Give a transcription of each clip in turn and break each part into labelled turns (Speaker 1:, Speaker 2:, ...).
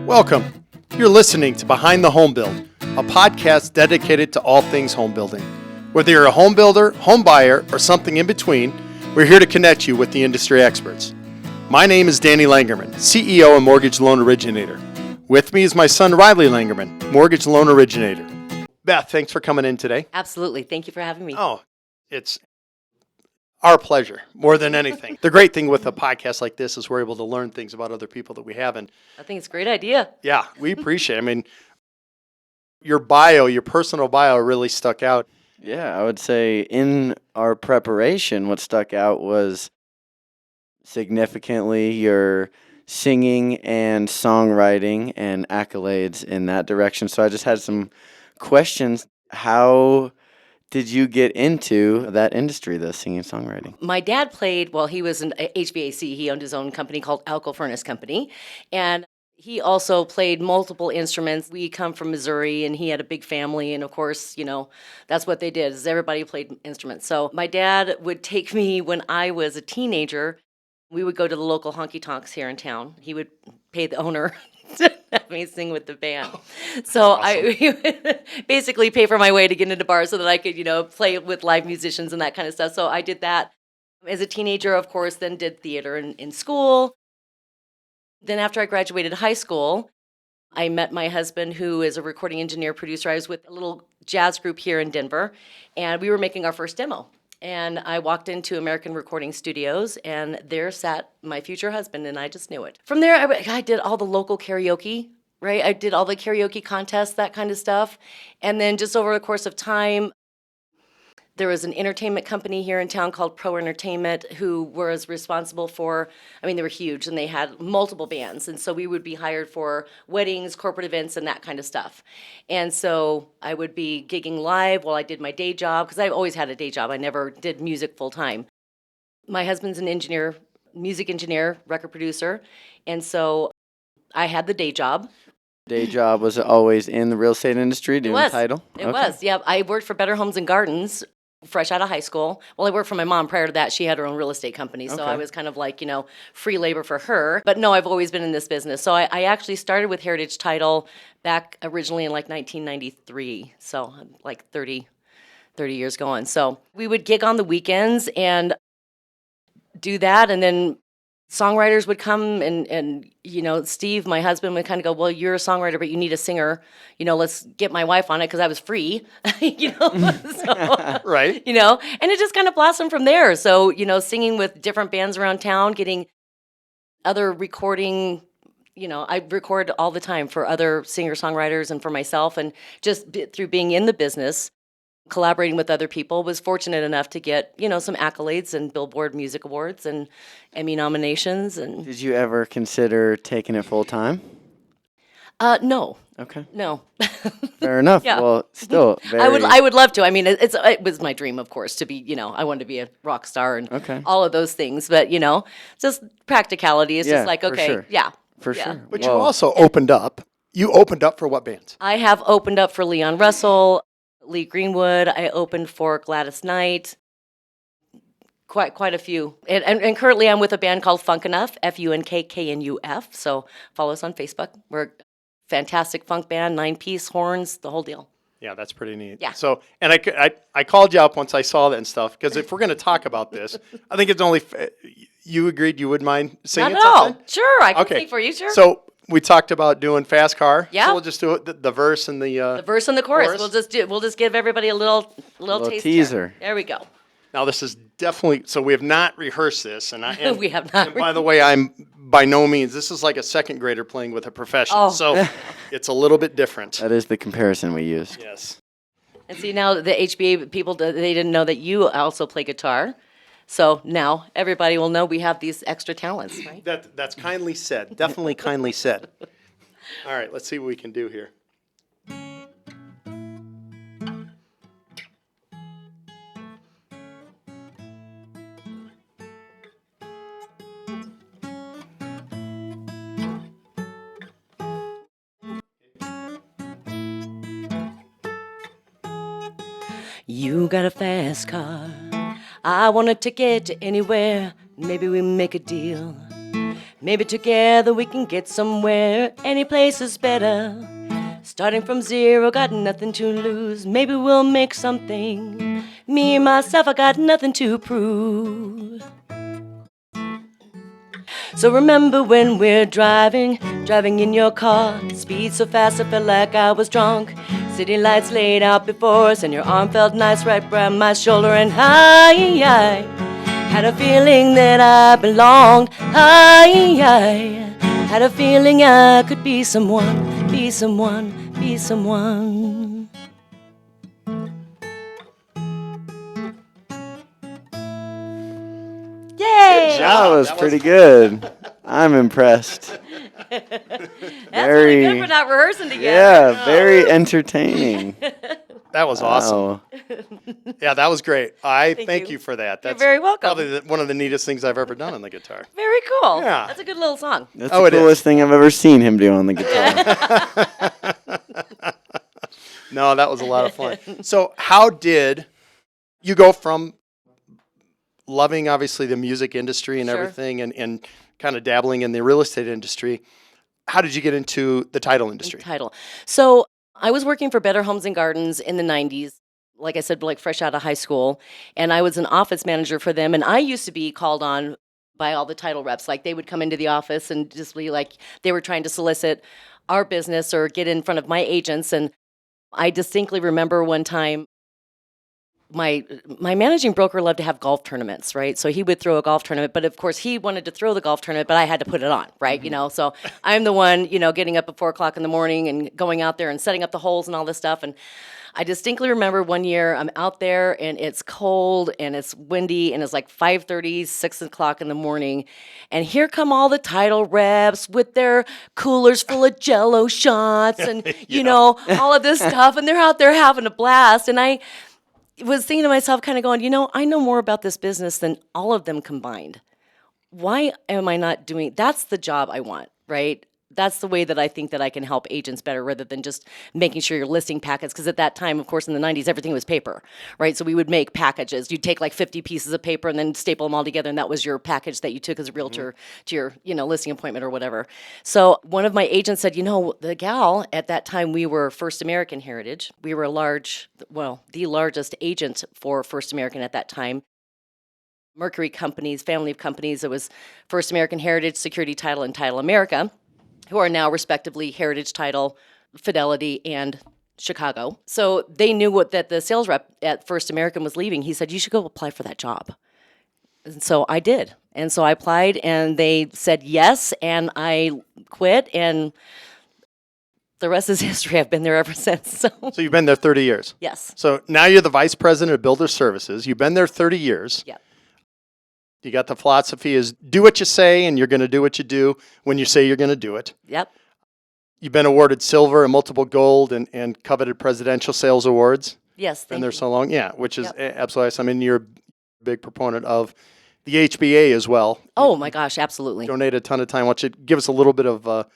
Speaker 1: Welcome. You're listening to Behind the Home Build, a podcast dedicated to all things home building. Whether you're a home builder, home buyer, or something in between, we're here to connect you with the industry experts. My name is Danny Langerman, CEO and mortgage loan originator. With me is my son Riley Langerman, mortgage loan originator. Beth, thanks for coming in today.
Speaker 2: Absolutely. Thank you for having me.
Speaker 1: Oh, it's our pleasure, more than anything. The great thing with a podcast like this is we're able to learn things about other people that we haven't.
Speaker 2: I think it's a great idea.
Speaker 1: Yeah, we appreciate it. I mean, your bio, your personal bio really stuck out.
Speaker 3: Yeah, I would say in our preparation, what stuck out was significantly your singing and songwriting and accolades in that direction. So I just had some questions. How did you get into that industry, the singing and songwriting?
Speaker 2: My dad played, well, he was an HVAC. He owned his own company called Alco Furnace Company. And he also played multiple instruments. We come from Missouri, and he had a big family. And of course, you know, that's what they did, is everybody played instruments. So my dad would take me when I was a teenager. We would go to the local honky tonks here in town. He would pay the owner to have me sing with the band. So
Speaker 1: awesome.
Speaker 2: he would basically pay for my way to get into bars so that I could, you know, play with live musicians and that kind of stuff. So I did that as a teenager, of course, then did theater in school. Then after I graduated high school, I met my husband, who is a recording engineer, producer. I was with a little jazz group here in Denver, and we were making our first demo. And I walked into American Recording Studios, and there sat my future husband, and I just knew it. From there, I did all the local karaoke, right? I did all the karaoke contests, that kind of stuff. And then just over the course of time, there was an entertainment company here in town called Pro Entertainment who was responsible for, I mean, they were huge, and they had multiple bands. And so we would be hired for weddings, corporate events, and that kind of stuff. And so I would be gigging live while I did my day job, because I've always had a day job. I never did music full time. My husband's an engineer, music engineer, record producer. And so I had the day job.
Speaker 3: Day job was always in the real estate industry doing title?
Speaker 2: It was, yeah. I worked for Better Homes and Gardens fresh out of high school. Well, I worked for my mom prior to that. She had her own real estate company, so
Speaker 3: Okay.
Speaker 2: I was kind of like, you know, free labor for her. But no, I've always been in this business. So I actually started with Heritage Title back originally in like 1993, so like 30 years going. So we would gig on the weekends and do that, and then songwriters would come and you know, Steve, my husband, would kind of go, well, you're a songwriter, but you need a singer. You know, let's get my wife on it, because I was free, you know. So,
Speaker 1: Right.
Speaker 2: you know, and it just kind of blossomed from there. So, you know, singing with different bands around town, getting other recording, you know, I record all the time for other singer-songwriters and for myself. And just through being in the business, collaborating with other people, was fortunate enough to get, you know, some accolades and Billboard Music Awards and Emmy nominations. And
Speaker 3: Did you ever consider taking it full time?
Speaker 2: no,
Speaker 3: Okay.
Speaker 2: no.
Speaker 3: Fair enough.
Speaker 2: Yeah.
Speaker 3: Well, still very...
Speaker 2: I would love to. I mean, it was my dream, of course, to be, you know, I wanted to be a rock star and
Speaker 3: Okay.
Speaker 2: all of those things. But, you know, just practicality. It's
Speaker 3: Yeah,
Speaker 2: just like,
Speaker 3: for
Speaker 2: okay,
Speaker 3: sure.
Speaker 2: yeah.
Speaker 3: For
Speaker 2: yeah.
Speaker 3: sure.
Speaker 1: But you
Speaker 3: Well,
Speaker 1: also opened up. You opened up for what bands?
Speaker 2: I have opened up for Leon Russell, Lee Greenwood. I opened for Gladys Knight. Quite a few. And currently I'm with a band called Funk Enough, FUNKKNUF. So follow us on Facebook. We're a fantastic funk band, 9-piece, horns, the whole deal.
Speaker 1: Yeah, that's pretty neat.
Speaker 2: Yeah.
Speaker 1: So, and I called you up once I saw that and stuff, because if we're going to talk about this, I think it's only, you agreed you wouldn't mind singing
Speaker 2: Not at all.
Speaker 1: something?
Speaker 2: Sure, I can
Speaker 1: Okay.
Speaker 2: sing for you, sure.
Speaker 1: So we talked about doing Fast Car.
Speaker 2: Yeah.
Speaker 1: So we'll just do it, the verse and the
Speaker 2: the verse and the chorus.
Speaker 1: chorus?
Speaker 2: We'll just give everybody a little taste
Speaker 3: teaser.
Speaker 2: There we go.
Speaker 1: Now this is definitely, so we have not rehearsed this. And
Speaker 2: We have not
Speaker 1: And by the way, I'm by no means, this is like a second grader playing with a professional.
Speaker 2: Oh.
Speaker 1: So it's a little bit different.
Speaker 3: That is the comparison we used.
Speaker 1: Yes.
Speaker 2: And see, now the HBA people, they didn't know that you also play guitar. So now everybody will know we have these extra talents, right?
Speaker 1: That's kindly said. Definitely kindly said. All right, let's see what we can do here.
Speaker 2: You got a fast car. I want a ticket to anywhere. Maybe we make a deal. Maybe together we can get somewhere. Any place is better. Starting from zero, got nothing to lose. Maybe we'll make something. Me, myself, I got nothing to prove. So remember when we're driving in your car. Speed so fast I felt like I was drunk. City lights laid out before us, and your arm felt nice right around my shoulder. And I had a feeling that I belonged. I had a feeling I could be someone, be someone, be someone. Yay!
Speaker 3: That was pretty good. I'm impressed.
Speaker 2: That's really good for not rehearsing together.
Speaker 3: Yeah, very entertaining.
Speaker 1: That was awesome.
Speaker 3: Wow.
Speaker 1: Yeah, that was great. I thank
Speaker 2: you.
Speaker 1: you for that.
Speaker 2: You're
Speaker 1: That's
Speaker 2: very welcome.
Speaker 1: probably one of the neatest things I've ever done on the guitar.
Speaker 2: Very cool.
Speaker 1: Yeah.
Speaker 2: That's a good little song.
Speaker 3: That's
Speaker 1: Oh,
Speaker 3: the
Speaker 1: it is.
Speaker 3: coolest thing I've ever seen him do on the guitar.
Speaker 1: No, that was a lot of fun. So how did you go from loving, obviously, the music industry and
Speaker 2: Sure.
Speaker 1: everything and kind of dabbling in the real estate industry? How did you get into the title industry?
Speaker 2: Title. So I was working for Better Homes and Gardens in the 90s. Like I said, like fresh out of high school. And I was an office manager for them. And I used to be called on by all the title reps. Like they would come into the office and just be like, they were trying to solicit our business or get in front of my agents. And I distinctly remember one time my managing broker loved to have golf tournaments, right? So he would throw a golf tournament, but of course he wanted to throw the golf tournament, but I had to put it on, right? You know, so I'm the one, you know, getting up at 4:00 in the morning and going out there and setting up the holes and all this stuff. And I distinctly remember one year I'm out there and it's cold and it's windy and it's like 5:30, 6:00 in the morning. And here come all the title reps with their coolers full of Jello shots and, you know, all of this stuff. And they're out there having a blast. And I was thinking to myself, kind of going, you know, I know more about this business than all of them combined. Why am I not doing? That's the job I want, right? That's the way that I think that I can help agents better rather than just making sure you're listing packets. Because at that time, of course, in the 90s, everything was paper, right? So we would make packages. You'd take like 50 pieces of paper and then staple them all together, and that was your package that you took as a realtor to your, you know, listing appointment or whatever. So one of my agents said, you know, the gal, at that time, we were First American Heritage. We were the largest agent for First American at that time. Mercury Companies, family of companies. It was First American Heritage, Security Title, and Title America, who are now respectively Heritage Title, Fidelity, and Chicago. So they knew that the sales rep at First American was leaving. He said, you should go apply for that job. And so I did. And so I applied, and they said yes, and I quit, and the rest is history. I've been there ever since. So
Speaker 1: So you've been there 30 years.
Speaker 2: yes.
Speaker 1: So now you're the vice president of Builder Services. You've been there 30 years.
Speaker 2: Yep.
Speaker 1: You got the philosophy is do what you say, and you're going to do what you do when you say you're going to do it.
Speaker 2: Yep.
Speaker 1: You've been awarded silver and multiple gold and coveted presidential sales awards.
Speaker 2: Yes.
Speaker 1: Been
Speaker 2: Thank
Speaker 1: there
Speaker 2: you.
Speaker 1: so long. Yeah, which is
Speaker 2: Yep.
Speaker 1: absolutely awesome. I mean, you're a big proponent of the HBA as well.
Speaker 2: Oh my gosh, absolutely.
Speaker 1: Donate a ton of time. Why don't you give us a little bit of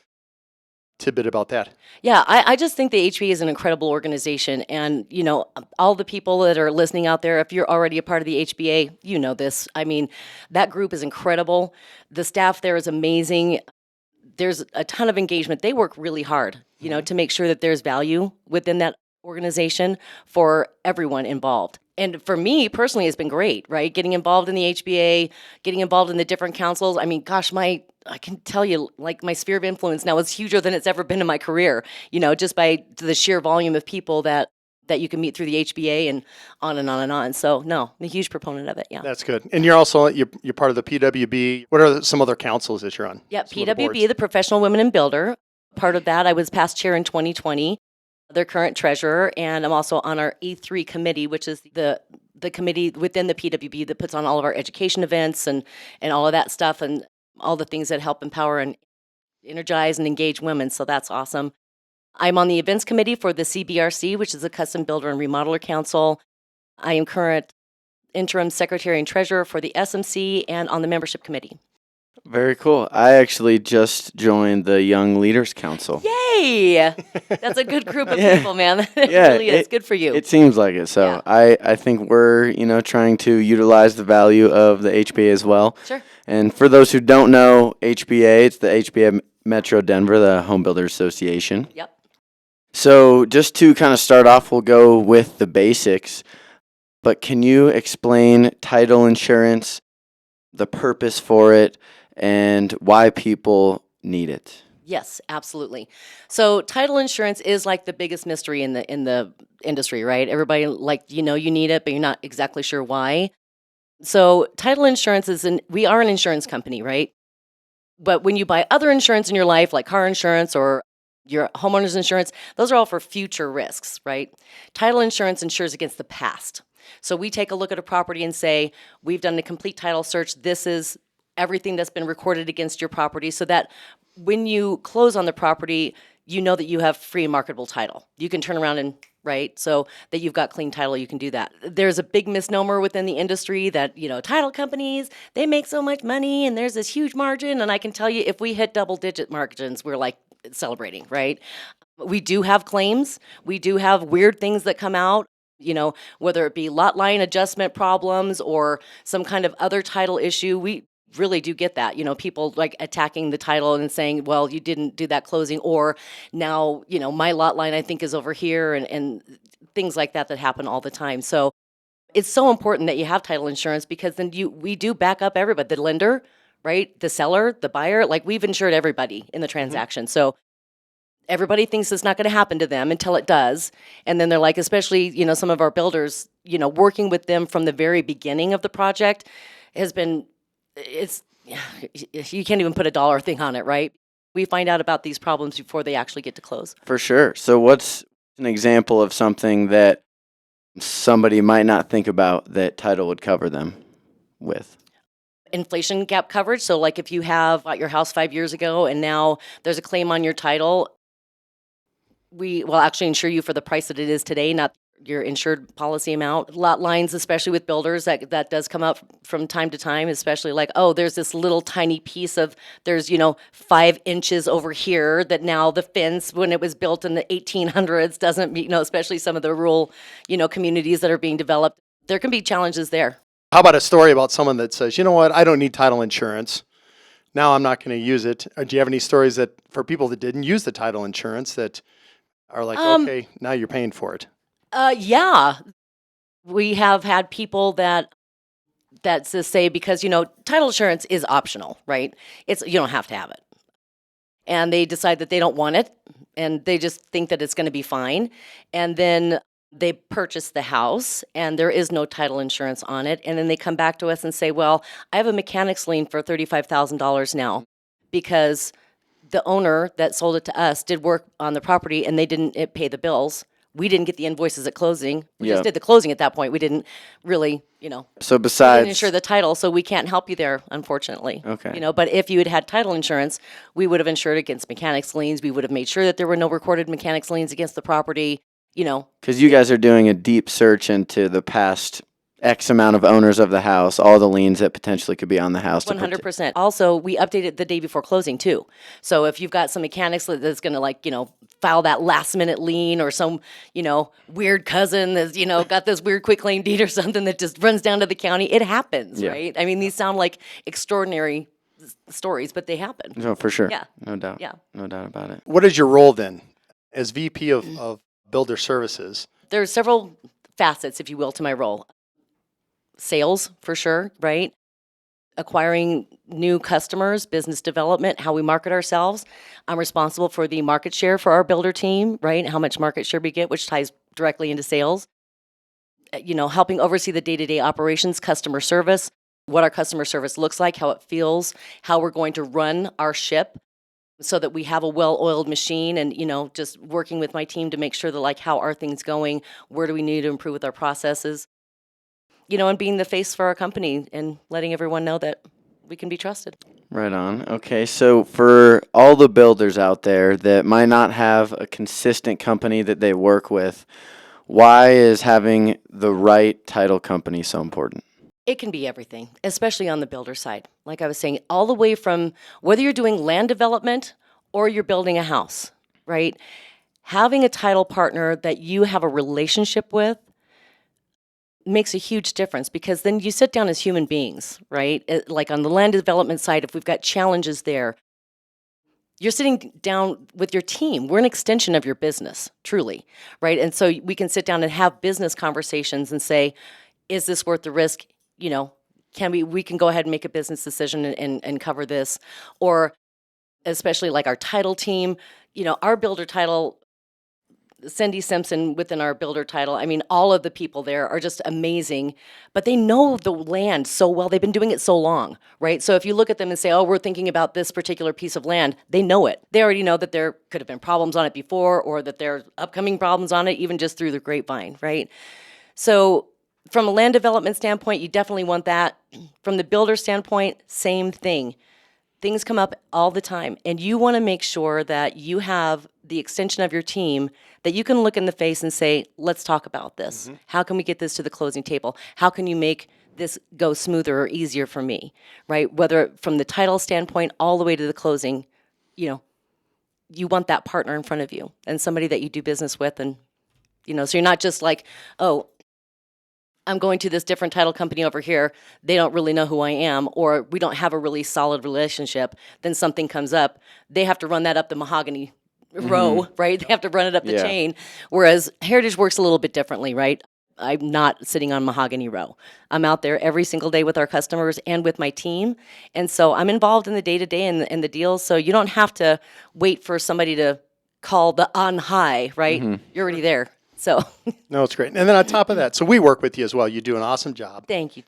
Speaker 1: tidbit about that?
Speaker 2: Yeah, I just think the HBA is an incredible organization. And, you know, all the people that are listening out there, if you're already a part of the HBA, you know this. I mean, that group is incredible. The staff there is amazing. There's a ton of engagement. They work really hard, you know, to make sure that there's value within that organization for everyone involved. And for me personally, it's been great, right? Getting involved in the HBA, getting involved in the different councils. I mean, gosh, I can tell you, like, my sphere of influence now is huger than it's ever been in my career, you know, just by the sheer volume of people that you can meet through the HBA and on and on and on. So, no, I'm a huge proponent of it, yeah.
Speaker 1: That's good. And you're also you're part of the PWB. What are some other councils that you're on?
Speaker 2: Yeah,
Speaker 1: Some of the boards?
Speaker 2: PWB, the Professional Women in Builder. Part of that, I was past chair in 2020, their current treasurer, and I'm also on our E3 committee, which is the committee within the PWB that puts on all of our education events and all of that stuff and all the things that help empower and energize and engage women. So that's awesome. I'm on the events committee for the CBRC, which is the Custom Builder and Remodeler Council. I am current interim secretary and treasurer for the SMC and on the membership committee.
Speaker 3: Very cool. I actually just joined the Young Leaders Council.
Speaker 2: Yay! That's a good group of
Speaker 3: Yeah.
Speaker 2: people, man. It
Speaker 3: Yeah,
Speaker 2: really is. Good for you.
Speaker 3: It seems like it. So
Speaker 2: Yeah.
Speaker 3: I think we're, trying to utilize the value of the HBA as well.
Speaker 2: Sure.
Speaker 3: And for those who don't know HBA, it's the HBA Metro Denver, the Home Builders Association.
Speaker 2: Yep.
Speaker 3: So just to kind of start off, we'll go with the basics. But can you explain title insurance, the purpose for it, and why people need it?
Speaker 2: Yes, absolutely. So title insurance is like the biggest mystery in the industry, right? Everybody you need it, but you're not exactly sure why. So title insurance we are an insurance company, right? But when you buy other insurance in your life, like car insurance or your homeowner's insurance, those are all for future risks, right? Title insurance insures against the past. So we take a look at a property and say, we've done a complete title search. This is everything that's been recorded against your property so that when you close on the property, you know that you have free and marketable title. You can turn around and, right, so that you've got clean title, you can do that. There's a big misnomer within the industry that, title companies, they make so much money and there's this huge margin. And I can tell you, if we hit double-digit margins, we're like celebrating, right? We do have claims. We do have weird things that come out. Whether it be lot line adjustment problems or some kind of other title issue, we really do get that. People like attacking the title and saying, well, you didn't do that closing, or now, my lot line I think is over here, and things like that happen all the time. So it's so important that you have title insurance because then we do back up everybody, the lender, right? The seller, the buyer, like we've insured everybody in the transaction. So everybody thinks it's not going to happen to them until it does. And then they're like, especially, some of our builders, working with them from the very beginning of the project has been, you can't even put a dollar thing on it, right? We find out about these problems before they actually get to close.
Speaker 3: For sure. So what's an example of something that somebody might not think about that title would cover them with?
Speaker 2: Inflation gap coverage. So like if you have bought your house 5 years ago and now there's a claim on your title, we will actually insure you for the price that it is today, not your insured policy amount. Lot lines, especially with builders, that does come up from time to time, especially like, oh, there's this little tiny piece of, there's, 5 inches over here that now the fence, when it was built in the 1800s, doesn't meet, especially some of the rural, communities that are being developed. There can be challenges there.
Speaker 1: How about a story about someone that says, you know what, I don't need title insurance. Now I'm not going to use it. Or do you have any stories that for people that didn't use the title insurance that are like, okay, now you're paying for it?
Speaker 2: Yeah. We have had people that just say, because, title insurance is optional, right? You don't have to have it. And they decide that they don't want it and they just think that it's going to be fine. And then they purchase the house and there is no title insurance on it. And then they come back to us and say, well, I have a mechanics lien for $35,000 now because the owner that sold it to us did work on the property and they didn't pay the bills. We didn't get the invoices at closing. We just did the closing at that point. We didn't really,
Speaker 3: So
Speaker 2: we
Speaker 3: besides,
Speaker 2: didn't insure the title, so we can't help you there, unfortunately.
Speaker 3: Okay.
Speaker 2: But if you had had title insurance, we would have insured against mechanics liens. We would have made sure that there were no recorded mechanics liens against the property,
Speaker 3: because you guys are doing a deep search into the past X amount of owners of the house, all the liens that potentially could be on the house.
Speaker 2: 100%. Also, we update it the day before closing too. So if you've got some mechanics that's going to file that last minute lien, or some, weird cousin that's, got this weird quick claim deed or something that just runs down to the county, it happens, right? I mean, these sound like extraordinary stories, but they happen.
Speaker 3: No, for sure.
Speaker 2: Yeah.
Speaker 3: No doubt.
Speaker 2: Yeah.
Speaker 3: No doubt about it.
Speaker 1: What is your role then as VP of Builder Services?
Speaker 2: There's several facets, if you will, to my role. Sales, for sure, right? Acquiring new customers, business development, how we market ourselves. I'm responsible for the market share for our builder team, right? How much market share we get, which ties directly into sales. Helping oversee the day-to-day operations, customer service, what our customer service looks like, how it feels, how we're going to run our ship so that we have a well-oiled machine, and, just working with my team to make sure that, how are things going? Where do we need to improve with our processes? And being the face for our company and letting everyone know that we can be trusted.
Speaker 3: Right on. Okay, so for all the builders out there that might not have a consistent company that they work with, why is having the right title company so important?
Speaker 2: It can be everything, especially on the builder side. Like I was saying, all the way from whether you're doing land development or you're building a house, right? Having a title partner that you have a relationship with makes a huge difference, because then you sit down as human beings, right? Like on the land development side, if we've got challenges there, you're sitting down with your team. We're an extension of your business, truly, right? And so we can sit down and have business conversations and say, is this worth the risk? You know, can we can go ahead and make a business decision and cover this. Or especially like our title team, you know, our builder title, Cindy Simpson within our builder title, I mean, all of the people there are just amazing, but they know the land so well. They've been doing it so long, right? So if you look at them and say, oh, we're thinking about this particular piece of land, they know it. They already know that there could have been problems on it before, or that there are upcoming problems on it, even just through the grapevine, right? So from a land development standpoint, you definitely want that. From the builder standpoint, same thing. Things come up all the time, and you want to make sure that you have the extension of your team that you can look in the face and say, let's talk about this. How can we get this to the closing table? How can you make this go smoother or easier for me, right? Whether from the title standpoint all the way to the closing, you know, you want that partner in front of you and somebody that you do business with. And, you know, so you're not just like, oh, I'm going to this different title company over here. They don't really know who I am, or we don't have a really solid relationship. Then something comes up. They have to run that up the mahogany row, right? They have to run it up the
Speaker 3: Yeah.
Speaker 2: chain. Whereas Heritage works a little bit differently, right? I'm not sitting on mahogany row. I'm out there every single day with our customers and with my team. And so I'm involved in the day-to-day and the deals. So you don't have to wait for somebody to call the on high, right? You're already there. So
Speaker 1: No, it's great. And then on top of that, so we work with you as well. You do an awesome job.
Speaker 2: thank you.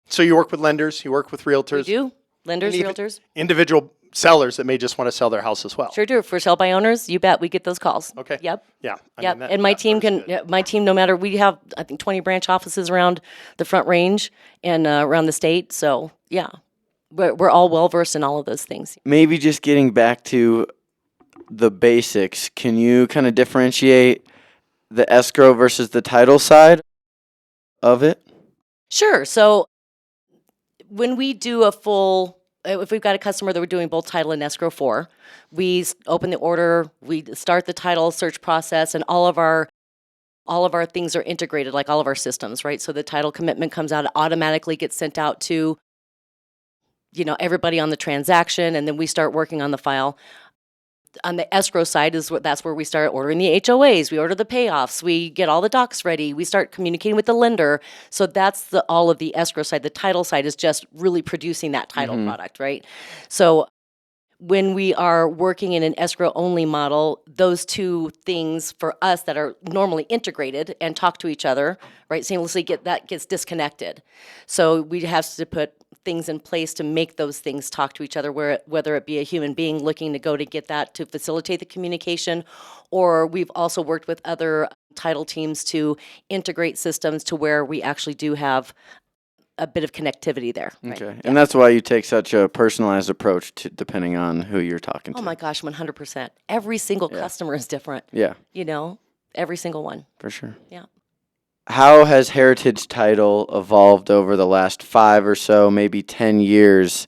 Speaker 1: So you work with lenders, you work with
Speaker 2: We
Speaker 1: realtors,
Speaker 2: do. Lenders,
Speaker 1: and even
Speaker 2: realtors.
Speaker 1: individual sellers that may just want to sell their house as well.
Speaker 2: Sure do. For sale by owners, you bet we get those calls.
Speaker 1: Okay.
Speaker 2: Yep.
Speaker 1: Yeah. I
Speaker 2: Yep.
Speaker 1: mean, that-
Speaker 2: And my
Speaker 1: that
Speaker 2: team
Speaker 1: part's
Speaker 2: can,
Speaker 1: good.
Speaker 2: yeah, my team, no matter, we have, I think, 20 branch offices around the Front Range and around the state. So, yeah, we're all well versed in all of those things.
Speaker 3: Maybe just getting back to the basics, can you kind of differentiate the escrow versus the title side of it?
Speaker 2: Sure. So, when we do a full, if we've got a customer that we're doing both title and escrow for, we open the order, we start the title search process, and all of our things are integrated, like all of our systems, right? So the title commitment comes out, it automatically gets sent out to, you know, everybody on the transaction, and then we start working on the file. On the escrow side that's where we start ordering the HOAs, we order the payoffs, we get all the docs ready, we start communicating with the lender. So that's all of the escrow side. The title side is just really producing that title product, right? So when we are working in an escrow only model, those two things for us that are normally integrated and talk to each other, right, seamlessly gets disconnected. So we have to put things in place to make those things talk to each other, whether it be a human being looking to go to get that to facilitate the communication, or we've also worked with other title teams to integrate systems to where we actually do have a bit of connectivity there. Right?
Speaker 3: Okay. And that's why you take such a personalized approach to depending on who you're talking to.
Speaker 2: Oh my gosh, 100%. Every single customer is different.
Speaker 3: Yeah,
Speaker 2: You know, every single one.
Speaker 3: for sure.
Speaker 2: Yeah.
Speaker 3: How has Heritage Title evolved over the last 5 or so, maybe 10 years,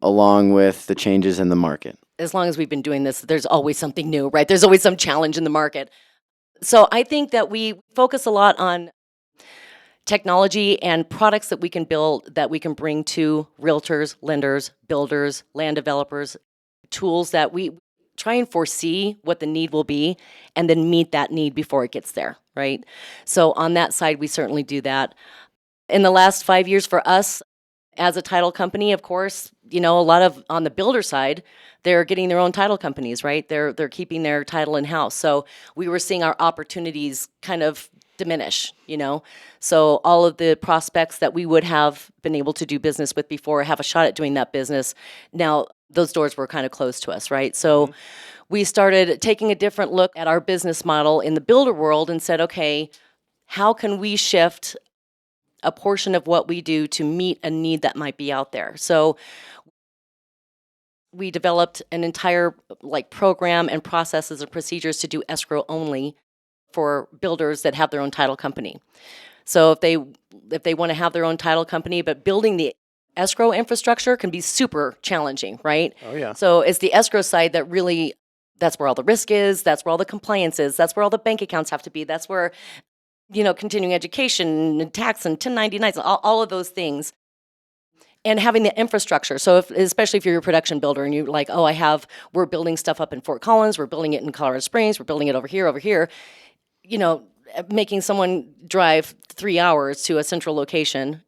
Speaker 3: along with the changes in the market?
Speaker 2: As long as we've been doing this, there's always something new, right? There's always some challenge in the market. So I think that we focus a lot on technology and products that we can build, that we can bring to realtors, lenders, builders, land developers, tools that we try and foresee what the need will be and then meet that need before it gets there, right? So on that side, we certainly do that. In the last 5 years for us, as a title company, of course, you know, a lot of on the builder side, they're getting their own title companies, right? They're keeping their title in house. So we were seeing our opportunities kind of diminish, you know. So all of the prospects that we would have been able to do business with before, have a shot at doing that business, now those doors were kind of closed to us, right? So we started taking a different look at our business model in the builder world and said, okay, how can we shift a portion of what we do to meet a need that might be out there? So we developed an entire program and processes and procedures to do escrow only for builders that have their own title company. So if they want to have their own title company, but building the escrow infrastructure can be super challenging, right?
Speaker 1: Oh, yeah.
Speaker 2: So it's the escrow side that really, that's where all the risk is, that's where all the compliance is, that's where all the bank accounts have to be, that's where, continuing education and tax and 1099s, all of those things. And having the infrastructure. So especially if you're a production builder and you're like, we're building stuff up in Fort Collins, we're building it in Colorado Springs, we're building it over here, making someone drive 3 hours to a central location,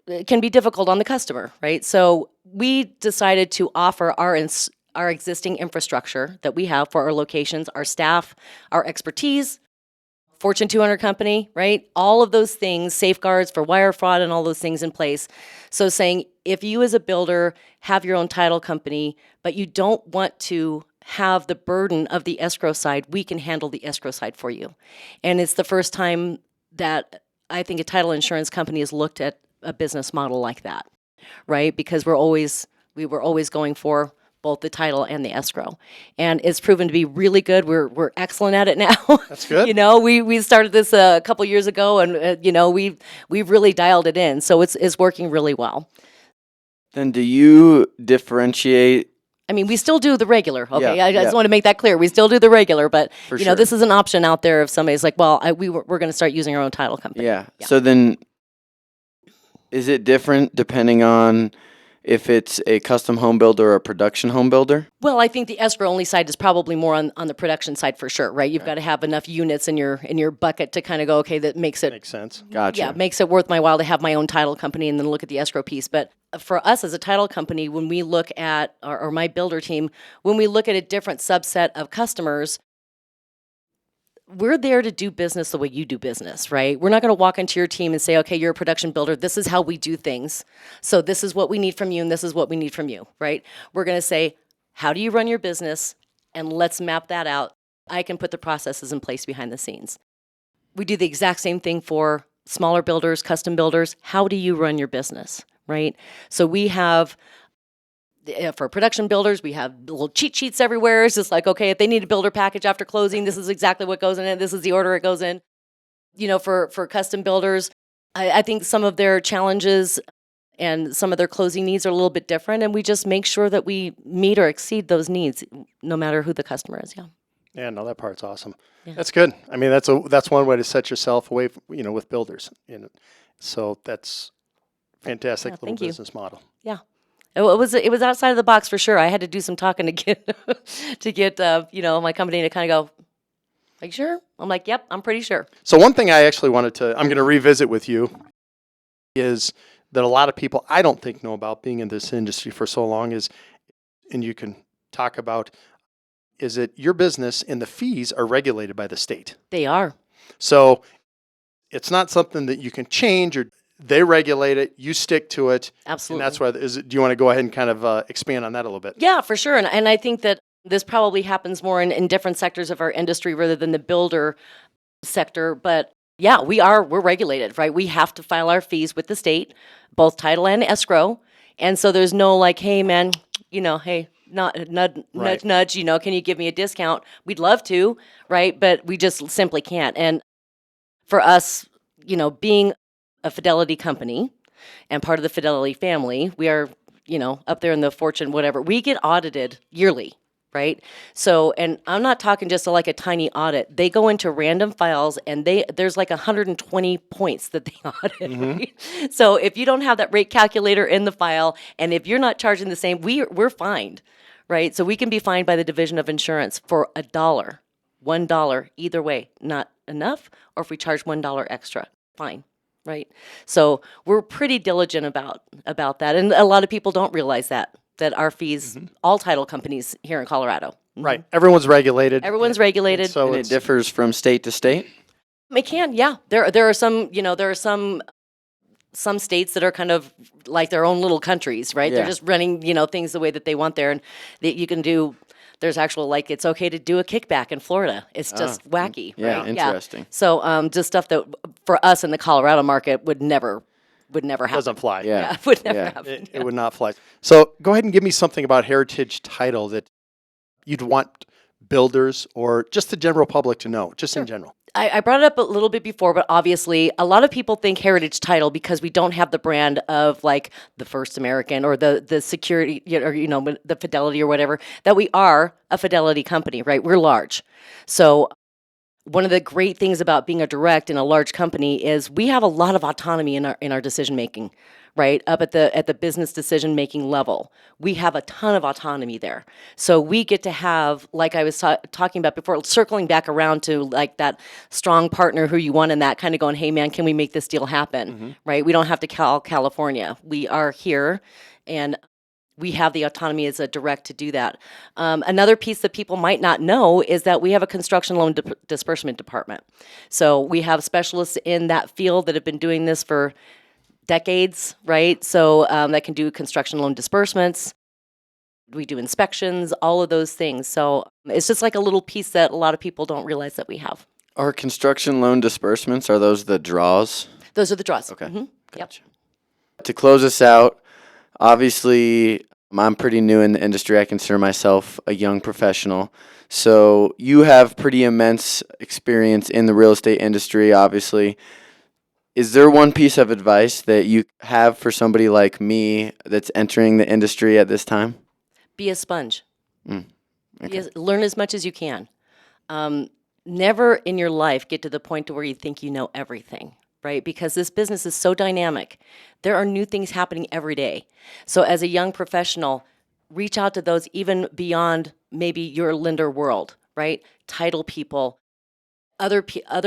Speaker 2: it can be difficult on the customer, right? So we decided to offer our existing infrastructure that we have for our locations, our staff, our expertise, Fortune 200 company, right? All of those things, safeguards for wire fraud and all those things in place. So saying, if you as a builder have your own title company, but you don't want to have the burden of the escrow side, we can handle the escrow side for you. And it's the first time that I think a title insurance company has looked at a business model like that, right? Because we were always going for both the title and the escrow, and it's proven to be really good. We're excellent at it now.
Speaker 1: That's good.
Speaker 2: We started this a couple years ago, and we've really dialed it in. So it's working really well.
Speaker 3: Then do you differentiate?
Speaker 2: I mean, we still do the regular. Okay,
Speaker 3: Yeah,
Speaker 2: I just
Speaker 3: yeah.
Speaker 2: want to make that clear. We still do the regular, but
Speaker 3: For sure.
Speaker 2: this is an option out there if somebody's like, well, we're going to start using our own title company.
Speaker 3: Yeah. So then, is it different depending on if it's a custom home builder or a production home builder?
Speaker 2: Well, I think the escrow only side is probably more on the production side for sure, right? You've got to have enough units in your bucket to kind of go, okay, that makes it
Speaker 1: Makes sense.
Speaker 3: Gotcha.
Speaker 2: Yeah, makes it worth my while to have my own title company and then look at the escrow piece. But for us as a title company, when we look at, or my builder team, when we look at a different subset of customers, we're there to do business the way you do business, right? We're not going to walk into your team and say, okay, you're a production builder. This is how we do things. So this is what we need from you, and this is what we need from you, right? We're going to say, how do you run your business? And let's map that out. I can put the processes in place behind the scenes. We do the exact same thing for smaller builders, custom builders. How do you run your business, right? So we have, for production builders, we have little cheat sheets everywhere. It's just like, okay, if they need a builder package after closing, this is exactly what goes in it. This is the order it goes in. For custom builders, I think some of their challenges and some of their closing needs are a little bit different, and we just make sure that we meet or exceed those needs, no matter who the customer is. Yeah.
Speaker 1: Yeah, no, that part's awesome.
Speaker 2: Yeah.
Speaker 1: That's good. I mean, that's one way to set yourself away, with builders. So that's fantastic little
Speaker 2: thank you.
Speaker 1: business model.
Speaker 2: Yeah. It was outside of the box for sure. I had to do some talking to get my company to kind of go, are you sure? I'm like, yep, I'm pretty sure.
Speaker 1: So one thing I actually I'm going to revisit with you is that a lot of people I don't think know about being in this industry for so long and you can talk about, is that your business and the fees are regulated by the state.
Speaker 2: They are.
Speaker 1: So it's not something that you can change, or they regulate it, you stick to it.
Speaker 2: Absolutely.
Speaker 1: And that's why, do you want to go ahead and kind of expand on that a little bit?
Speaker 2: Yeah, for sure. And I think that this probably happens more in different sectors of our industry rather than the builder sector. But yeah, we're regulated, right? We have to file our fees with the state, both title and escrow. And so there's no like, hey man, hey, nudge,
Speaker 1: Right.
Speaker 2: nudge, can you give me a discount? We'd love to, right? But we just simply can't. And for us, being a Fidelity company and part of the Fidelity family, we are, up there in the Fortune, whatever. We get audited yearly, right? So, and I'm not talking just like a tiny audit. They go into random files and there's like 120 points that they audit, right? So if you don't have that rate calculator in the file, and if you're not charging the same, we're fined, right? So we can be fined by the Division of Insurance for $1, either way. Not enough, or if we charge $1 extra, fine. Right. So we're pretty diligent about that. And a lot of people don't realize that our fees, all title companies here in Colorado.
Speaker 1: Right. Everyone's regulated.
Speaker 2: Everyone's regulated.
Speaker 1: So
Speaker 3: And it differs from state to state?
Speaker 2: It can, yeah. There are some, some states that are kind of like their own little countries, right?
Speaker 3: Yeah.
Speaker 2: They're just running, things the way that they want there. And that you can do, there's actual, like, it's okay to do a kickback in Florida. It's just wacky.
Speaker 3: Yeah,
Speaker 2: right?
Speaker 3: interesting.
Speaker 2: So just stuff that for us in the Colorado market would never happen.
Speaker 1: doesn't fly.
Speaker 3: Yeah.
Speaker 2: It would never
Speaker 3: Yeah.
Speaker 2: happen.
Speaker 1: It would not fly. So go ahead and give me something about Heritage Title that you'd want builders or just the general public to know, just in general.
Speaker 2: I brought it up a little bit before, but obviously a lot of people think heritage title because we don't have the brand of like the First American or the security or the Fidelity or whatever, that we are a Fidelity company, right? We're large. So one of the great things about being a direct in a large company is we have a lot of autonomy in our decision making, right? Up at the business decision making level, we have a ton of autonomy there. So we get to have, like I was talking about before, circling back around to like that strong partner who you want, and that kind of going, hey man, can we make this deal happen? Right? We don't have to call California. We are here, and we have the autonomy as a direct to do that. Another piece that people might not know is that we have a construction loan disbursement department. So we have specialists in that field that have been doing this for decades, right? So that can do construction loan disbursements. We do inspections, all of those things. So it's just like a little piece that a lot of people don't realize that we have.
Speaker 3: Are construction loan disbursements, are those the draws?
Speaker 2: Those are the draws.
Speaker 3: Okay.
Speaker 2: Yep.
Speaker 3: Gotcha. To close us out, obviously, I'm pretty new in the industry. I consider myself a young professional. So you have pretty immense experience in the real estate industry, obviously. Is there one piece of advice that you have for somebody like me that's entering the industry at this time?
Speaker 2: Be a sponge.
Speaker 3: Okay.
Speaker 2: Learn as much as you can. Never in your life get to the point to where you think you know everything, right? Because this business is so dynamic. There are new things happening every day. So as a young professional, reach out to those even beyond maybe your lender world, right? Title people, other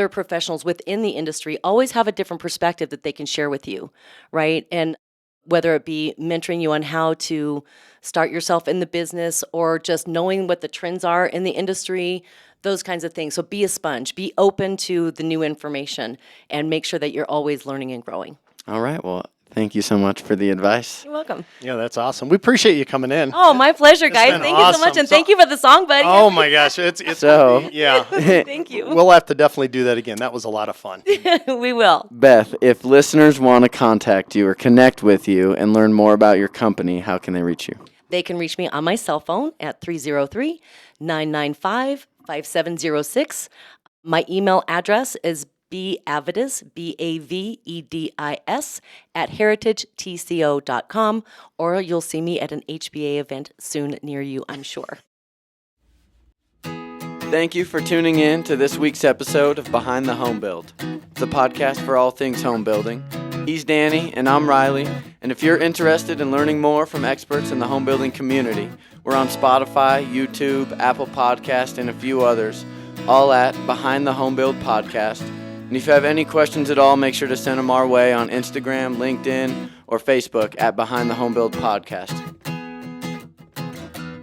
Speaker 2: professionals within the industry always have a different perspective that they can share with you, right? And whether it be mentoring you on how to start yourself in the business or just knowing what the trends are in the industry, those kinds of things. So be a sponge, be open to the new information, and make sure that you're always learning and growing.
Speaker 3: All right. Well, thank you so much for the advice.
Speaker 2: You're welcome.
Speaker 1: Yeah, that's awesome. We appreciate you coming in.
Speaker 2: Oh, my pleasure, guys.
Speaker 1: been
Speaker 2: Thank you so much,
Speaker 1: awesome.
Speaker 2: and thank you for the song, buddy.
Speaker 1: Oh my gosh, it's
Speaker 3: So-
Speaker 1: yeah.
Speaker 2: Thank you.
Speaker 1: We'll have to definitely do that again. That was a lot of fun.
Speaker 2: We will.
Speaker 3: Beth, if listeners want to contact you or connect with you and learn more about your company, how can they reach you?
Speaker 2: They can reach me on my cell phone at 303-995-5706. My email address is Bavedis, Bavedis, at heritagetco.com, or you'll see me at an HBA event soon near you, I'm sure.
Speaker 3: Thank you for tuning in to this week's episode of Behind the Home Build, the podcast for all things home building. He's Danny, and I'm Riley, and if you're interested in learning more from experts in the home building community, we're on Spotify, YouTube, Apple Podcast, and a few others, all at Behind the Home Build Podcast. And if you have any questions at all, make sure to send them our way on Instagram, LinkedIn, or Facebook at Behind the Home Build Podcast.